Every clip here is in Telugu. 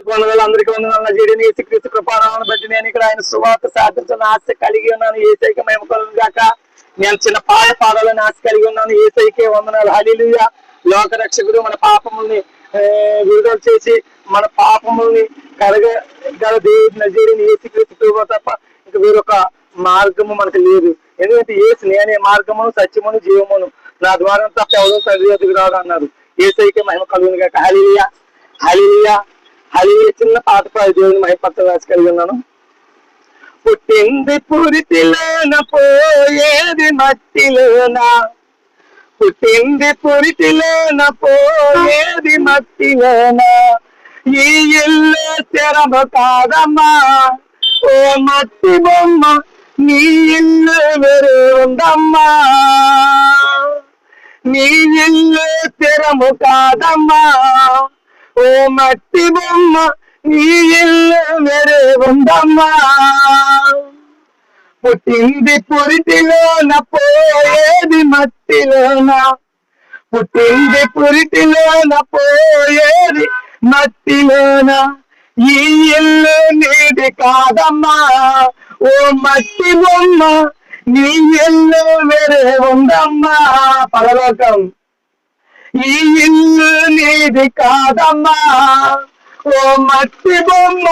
వందనాలు, అందరికీ వందనాలు. చేయడం యేసుక్రీస్తు కృపానామమును బట్టి నేను ఇక్కడ ఆయన సువార్త సాధించిన ఆశ కలిగి ఉన్నాను. యేసయ్యకి మహిమ కలుగును గాక. నేను చిన్న పాదాలను ఆశ కలిగి ఉన్నాను. యేసయ్యకే వందనాలు. హల్లెలూయా. లోక రక్షకుడు మన పాపముల్ని విడుదల చేసి మన పాపముల్ని కడగల దేవుడు నజరేయుడైన యేసుక్రీస్తు తప్ప ఇంకా వేరొక మార్గము మనకు లేదు. ఎందుకంటే యేసు నేనే మార్గమును సత్యమును జీవమును, నా ద్వారా తప్ప ఎవరో తండ్రి వద్దకు రాడు అన్నారు. యేసయ్యకే మహిమ కలుగును గాక. హల్లెలూయా హల్లెలూయా హల్లెలూయా. చిన్న పాట పాడి దేవుని మహిమపరచ ఆశ కలిగి ఉన్నాను. పుట్టింది పురిటిలోన పోయేది మట్టిలోన, పుట్టింది పురిటిలోన పోయేది మట్టిలోన, ఈ ఇల్లు స్థిరము కాదమ్మా ఓ మట్టి బొమ్మ, నీ ఇల్లు వేరే ఉందమ్మా, నీ ఇల్లు స్థిరము కాదమ్మా ఓ మట్టి బొమ్మ, నీ ఇల్లు వేరే ఉందమ్మా. పుట్టింది పురిటిలోన పోయేది మట్టిలోన, పుట్టింది పురిటిలోన పోయేది మట్టిలోన, ఈ ఇల్లు నీది కాదమ్మా ఓ మట్టి బొమ్మ, నీ ఇల్లు వేరే ఉందమ్మా. పరలోకం ఈ ఇల్లు నీది కాదమ్మా ఓ మట్టి బొమ్మ,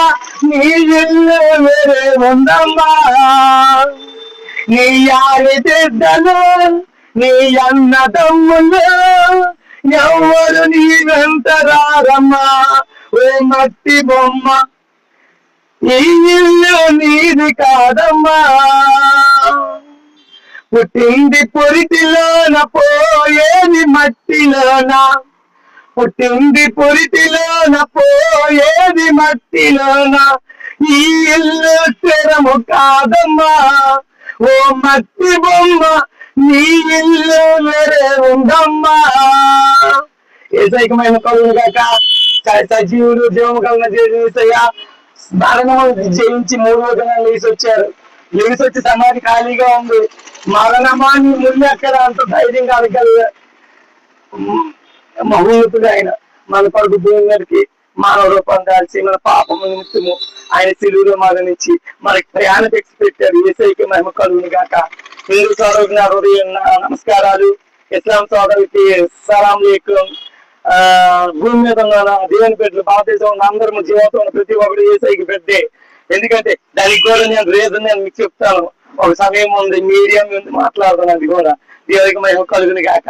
నీ ఇల్లు వేరే ఉందమ్మా. నీ ఆడి బిడ్డలు నీ అన్నదమ్ములు ఎవరు నీ వెంట రారమ్మా ఓ మట్టి బొమ్మ, ఈ ఇల్లు నీది కాదమ్మా. పుట్టింది పురిటిలోన పోయేది మట్టిలోన, పుట్టింది పురిటిలోన పోయేది మట్టిలోన, ఈ ఇల్లు స్థిరము కాదమ్మా ఓ మట్టి బొమ్మ, నీ ఇల్లు వేరే ఉందమ్మా. యేసయ్యకి మహిమ కలుగును గాక. సజీవుడు జీవము కలిగిన యేసయ్య మరణం జయించి 3వ దినాలు లేచి వచ్చారు. లేచి వచ్చి సమాధి ఖాళీగా ఉంది. మరణమాన్ని ముందు అక్కడ అంత ధైర్యంగా అడగలిగ మహోన్నతుడు ఆయన మన కొరకు భూమి మీదకి మానవ రూపం దాల్చి మన పాపము నిమిత్తము ఆయన సిలువలో మరణించి మనకి ప్రయాణ తెచ్చి పెట్టారు. యేసయ్యకి మహిమ కలుగును గాక. హిందూ సోదరులకు నా హృదయ నమస్కారాలు. ఇస్లాం సోదరులకి సలాం లేకుం. భూమి మీద ఉన్న దేవుని బిడ్డలు, భారతదేశంలో ఉన్న అందరూ జీవితం ఉన్న ప్రతి ఒక్కరు యేసయ్యకి బిడ్డే. ఎందుకంటే దానికి కూడా నేను రీజన్ నేను మీకు చెప్తాను. ఒక సమయం ఉంది, మీడియం ఉంది, మాట్లాడుతాను. అది కూడా దేవునికి మహిమ కలుగును గాక.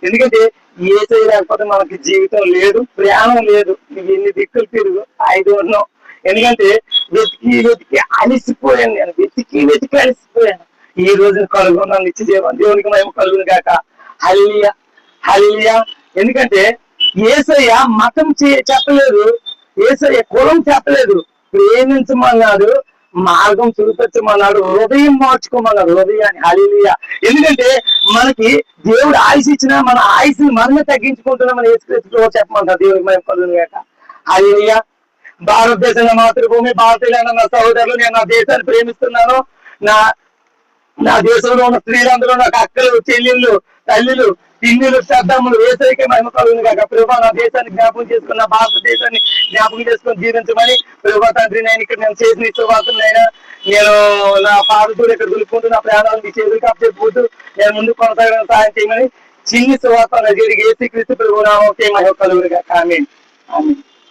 ఎందుకంటే యేసయ్య లేకపోతే మనకి జీవితం లేదు, ప్రయాణం లేదు. నీకు ఎన్ని దిక్కులు తిరుగు ఐదు ఉన్నాం. ఎందుకంటే వెతికి వెతికి అలిసిపోయాను, నేను వెతికి అలిసిపోయాను. ఈ రోజున కలుగున్నాను నిత్య జీవం. దేవునికి మహిమ కలుగును గాక. హల్లెలూయా హల్లెలూయా. ఎందుకంటే యేసయ్య మతం చెప్పలేదు, యేసయ్య కులం చెప్పలేదు, ప్రేమించమన్నాడు, మార్గం చూపించమన్నాడు, హృదయం మార్చుకోమన్నాడు, హృదయాన్ని. హల్లెలూయా. ఎందుకంటే మనకి దేవుడు ఆయుష్ ఇచ్చినా మన ఆయుష్ని మనమే తగ్గించుకుంటున్నామని యేసుక్రీస్తు చెప్పమంటారు. దేవునికి మహిమ కలుగును గాక. హల్లెలూయా. భారతదేశంలో మాతృభూమి, భారతీయులైన నా సహోదరులు, నేను నా దేశాన్ని ప్రేమిస్తున్నాను. నా దేశంలో ఉన్న స్త్రీలందరూ నాకు అక్కలు, చెల్లెళ్ళు, తల్లులు, పిన్నులు, శ్రద్ధములు. యేసయ్యకే మహిమ కలుగును గాక. ప్రభువా, నా దేశాన్ని జ్ఞాపకం చేసుకున్న భారతదేశాన్ని జ్ఞాపకం చేసుకుని జీవించమని ప్రభువా తండ్రి, నేను ఇక్కడ నేను చేసిన సువార్తనైనా నేను నా పాదతులు ఇక్కడ దులుపుకుంటూ నా ప్రయాణాలను మీ చేతులు కాపుతూ నేను ముందు కొనసాగడం సహాయం చేయమని చిన్ని సువార్త జరిగి యేసుక్రీస్తు ప్రభువు నామముకే మహిమ కలుగును గాక. ఆమేన్ ఆమేన్.